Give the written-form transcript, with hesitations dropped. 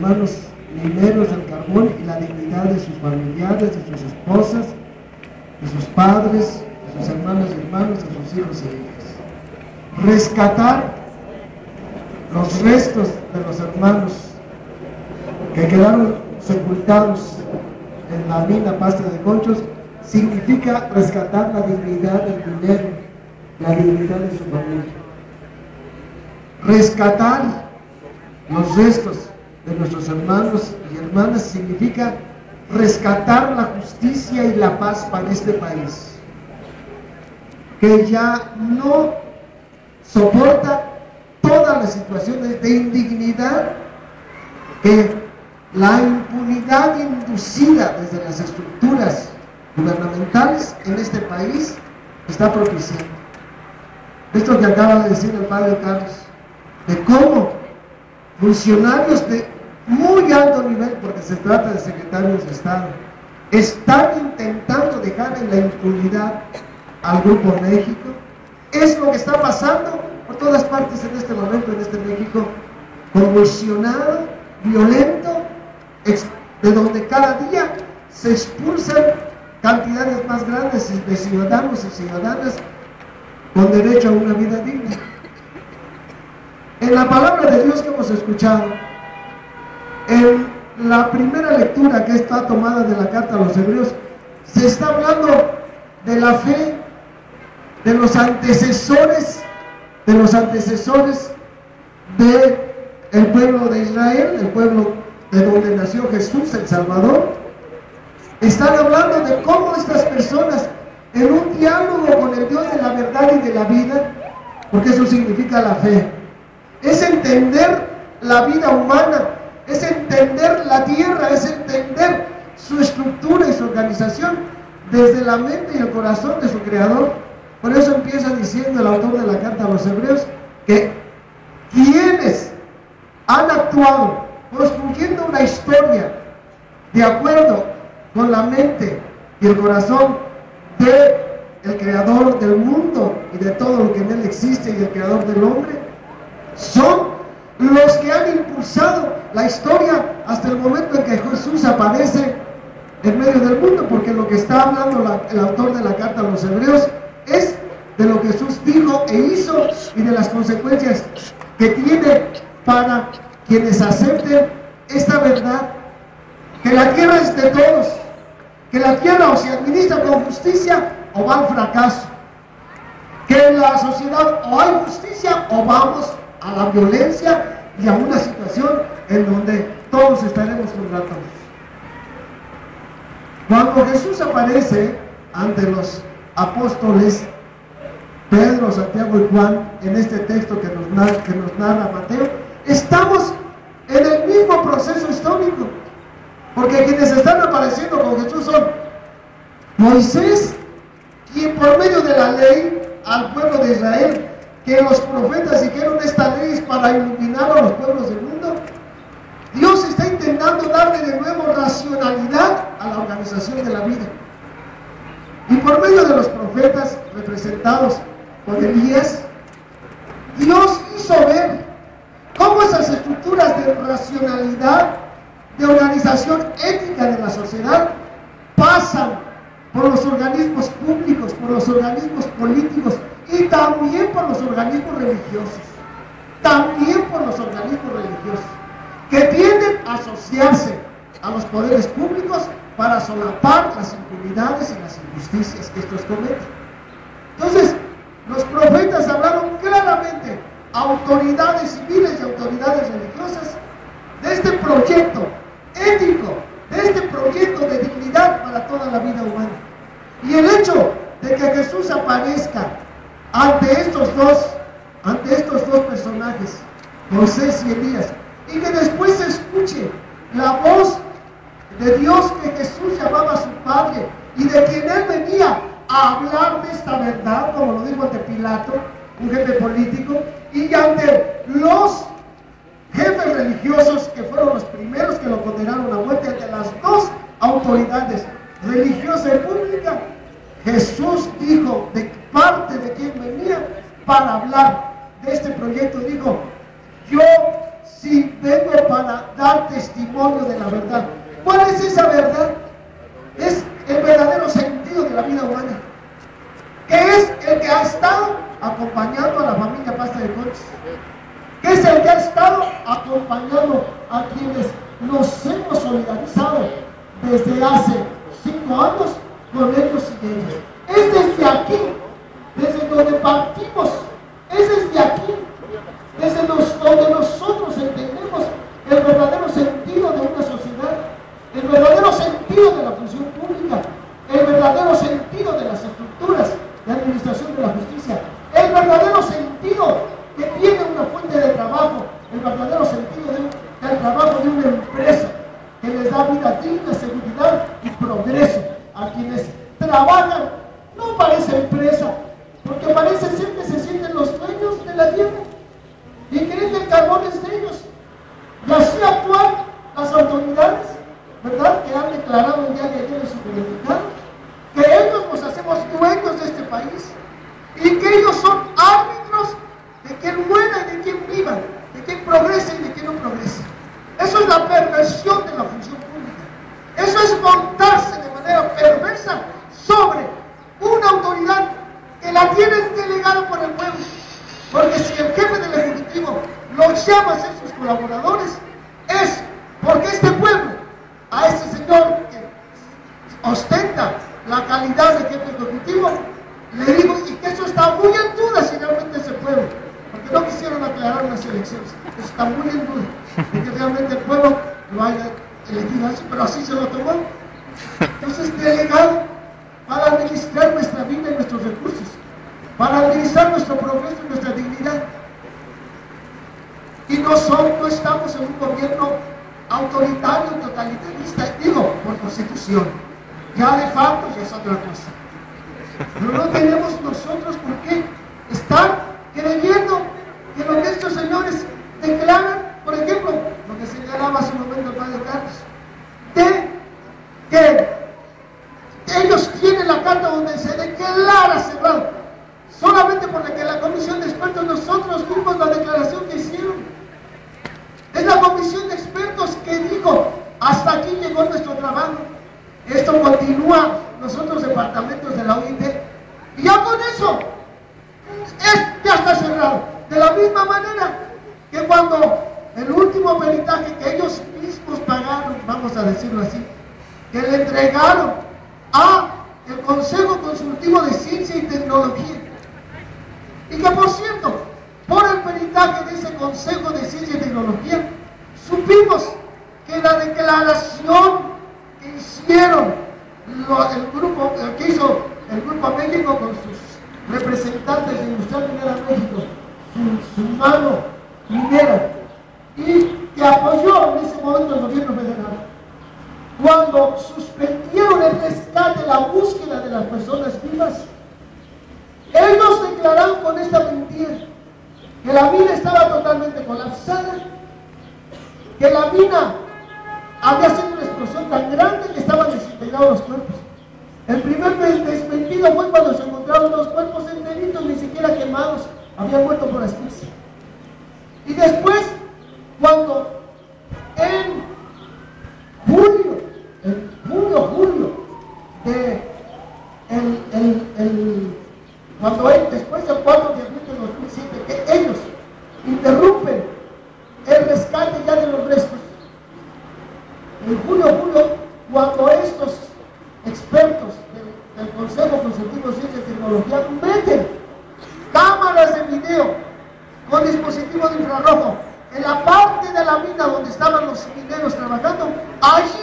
hermanos mineros del carbón y la dignidad de sus familiares, de sus esposas, de sus padres, de sus hermanos y hermanos, de sus hijos e hijas. Rescatar los restos de los hermanos que quedaron sepultados en la mina Pasto de Conchos significa rescatar la dignidad del minero, la dignidad de su familia. Rescatar los restos de nuestros hermanos y hermanas significa rescatar la justicia y la paz para este país, que ya no soporta todas las situaciones de indignidad que la impunidad inducida desde las estructuras gubernamentales en este país está propiciando. Esto que acaba de decir el padre Carlos, de cómo funcionarios de muy alto nivel, porque se trata de secretarios de Estado, están intentando dejar en la impunidad al Grupo México. Es lo que está pasando por todas partes en este momento, en este México convulsionado, violento, de donde cada día se expulsan cantidades más grandes de ciudadanos y ciudadanas con derecho a una vida digna. En la palabra de Dios que hemos escuchado, en la primera lectura que está tomada de la carta a los Hebreos, se está hablando de la fe de los antecesores del pueblo de Israel, el pueblo de donde nació Jesús, el Salvador. Están hablando de cómo estas personas, en un diálogo con el Dios de la verdad y de la vida, porque eso significa la fe, es entender la vida humana, es entender la tierra, es entender su estructura y su organización desde la mente y el corazón de su Creador. Por eso empieza diciendo el autor de la carta a los Hebreos que quienes han actuado construyendo una historia de acuerdo con la mente y el corazón del Creador del mundo y de todo lo que en él existe y el Creador del hombre, son los que han impulsado la historia hasta el momento en que Jesús aparece en medio del mundo, porque lo que está hablando el autor de la carta a los Hebreos es de lo que Jesús dijo e hizo y de las consecuencias que tiene para quienes acepten esta verdad, que la tierra es de todos, que la tierra o se administra con justicia o va al fracaso, que en la sociedad o hay justicia o vamos a la violencia y a una situación en donde todos estaremos contra todos. Cuando Jesús aparece ante los apóstoles Pedro, Santiago y Juan, en este texto que nos narra Mateo, estamos en el mismo proceso histórico, porque quienes están apareciendo con Jesús son Moisés, quien por medio de la ley al pueblo de Israel, que los profetas dijeron esta ley es para iluminar a los pueblos del mundo. Dios está intentando darle de nuevo racionalidad a la organización de la vida, y por medio de los profetas representados por Elías, Dios hizo ver cómo esas estructuras de racionalidad, de organización ética de la sociedad, pasan por los organismos públicos, por los organismos políticos y también por los organismos religiosos. También por los organismos religiosos, que tienden a asociarse a los poderes públicos para solapar las impunidades y las injusticias que estos cometen. Entonces, los profetas hablaron claramente a autoridades civiles y autoridades religiosas de este proyecto ético, de este proyecto de dignidad para toda la vida humana. Y el hecho de que Jesús aparezca ante estos dos personajes, Moisés y Elías, y que después se escuche la voz de Dios que Jesús llamaba a su Padre y de quien él venía a hablar de esta verdad, como lo dijo ante Pilato, un jefe político, y ante los jefes religiosos que fueron los primeros que lo condenaron a muerte, ante las dos autoridades, religiosa y pública. Jesús dijo de parte de quien venía para hablar de este proyecto. Dijo: yo sí vengo para dar testimonio testimonio de la verdad. ¿Cuál es esa verdad? Es el verdadero sentido de la vida humana, que es el que ha estado acompañando a la familia Pasta de Conchos, que es el que ha estado acompañando a quienes nos hemos solidarizado desde hace 5 años con ellos y ellas. Es desde aquí, desde donde partimos, es desde aquí, desde donde nosotros entendemos el verdadero sentido de una sociedad, el verdadero sentido de la función pública, el verdadero sentido de las estructuras de administración de la justicia, el verdadero sentido que tiene una fuente de trabajo, el verdadero sentido del trabajo de una empresa que les da vida digna, seguridad y progreso a quienes trabajan, no para esa empresa, porque parece ser que se sienten los dueños de la tierra y creen que el carbón es de ellos. Y así actúan las autoridades, ¿verdad?, que han declarado el día de ayer en su comunicado, que ellos nos hacemos dueños de este país y que ellos son árbitros de quien muera y de quien viva, de quien progrese y de quien no progrese. Eso es la perversión de la función pública. Eso es montarse de manera perversa sobre una autoridad que la tienen delegada por el pueblo. Porque si el jefe del Ejecutivo los llama a ser sus colaboradores, es porque este pueblo, a ese señor que ostenta la calidad de jefe ejecutivo, le digo, y que eso está muy en duda si realmente es el pueblo, porque no quisieron aclarar las elecciones, eso está muy en duda, de que realmente el pueblo lo haya elegido así, pero así se lo tomó. Entonces, delegado para administrar nuestra vida y nuestros recursos, para administrar nuestro progreso y nuestra dignidad. Y no estamos en un gobierno autoritario, totalitarista, digo, por constitución. Ya de facto ya es otra cosa. Pero no tenemos nosotros por qué estar creyendo que lo que estos señores declaran, por ejemplo, lo que señalaba hace un momento el padre Carlos, de que ellos tienen la carta donde se declara cerrado, solamente porque la comisión de expertos, nosotros vimos la declaración que hicieron. Es la comisión de expertos que dijo, hasta aquí llegó nuestro trabajo, esto continúa los otros departamentos de la OIT, y ya con eso ya está cerrado. De la misma manera que cuando el último peritaje que ellos mismos pagaron, vamos a decirlo así, que le entregaron a el Consejo Consultivo de Ciencia y Tecnología, y que por cierto, por el peritaje de ese Consejo de Ciencia y Tecnología, supimos que la declaración que hicieron que hizo el Grupo México con sus representantes de Industria Minera México, su mano minera, y que apoyó en ese momento el gobierno federal, cuando suspendieron el rescate, la búsqueda de las personas vivas, ellos declararon con esta mentira que la mina estaba totalmente colapsada, que la mina había sido una explosión tan grande que estaban desintegrados los cuerpos. El primer desmentido fue cuando se encontraron los cuerpos enteritos, ni siquiera quemados, habían muerto por asfixia. Y después, cuando en julio, después del 4 de abril de 2007, que ellos interrumpen el rescate ya de los restos, en julio, cuando estos expertos del Consejo Consultivo de Ciencia y Tecnología meten cámaras de video con dispositivos de infrarrojo en la parte de la mina donde estaban los mineros trabajando, allí